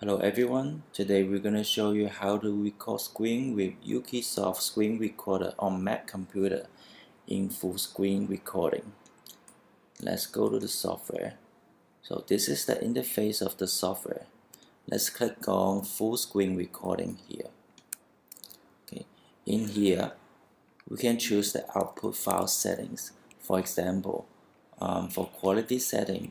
Hello everyone, today we're going to show you how to record screen with UkeySoft Screen Recorder on Mac computer in full screen recording. Let's go to the software. So this is the interface of the software. Let's click on full screen recording here. Okay. In here, we can choose the output file settings. For example, for quality setting,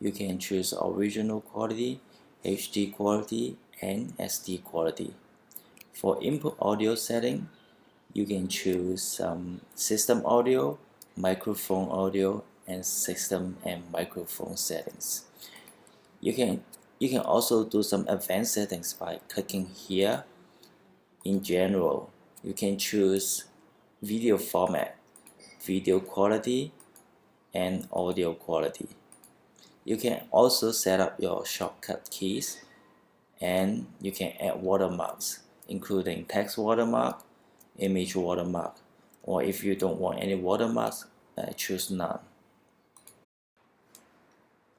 you can choose original quality, HD quality, and SD quality. For input audio setting, you can choose system audio, microphone audio, and system and microphone settings. You can also do some advanced settings by clicking here. In general, you can choose video format, video quality, and audio quality. You can also set up your shortcut keys, and you can add watermarks, including text watermark, image watermark, or if you don't want any watermarks, choose none.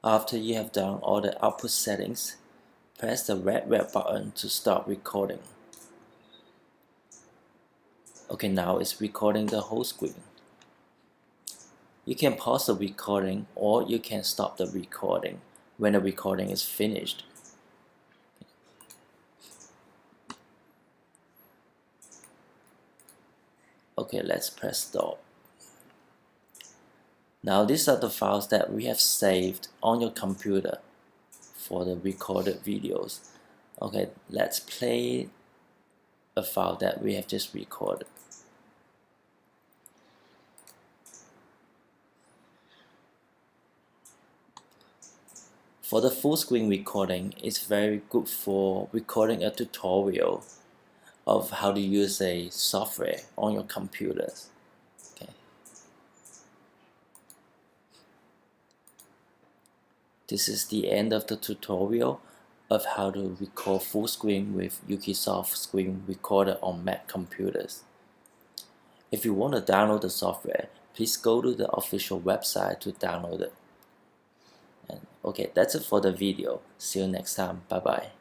After you have done all the output settings, press the red button to start recording. Okay, now it's recording the whole screen. You can pause the recording or you can stop the recording when the recording is finished. Okay, let's press stop. Now these are the files that we have saved on your computer for the recorded videos. Okay, let's play a file that we have just recorded. For the full screen recording, it's very good for recording a tutorial of how to use a software on your computers. Okay. This is the end of the tutorial of how to record full screen with UkeySoft Screen Recorder on Mac computers. If you want to download the software, please go to the official website to download it. And okay, that's it for the video. See you next time. Bye bye.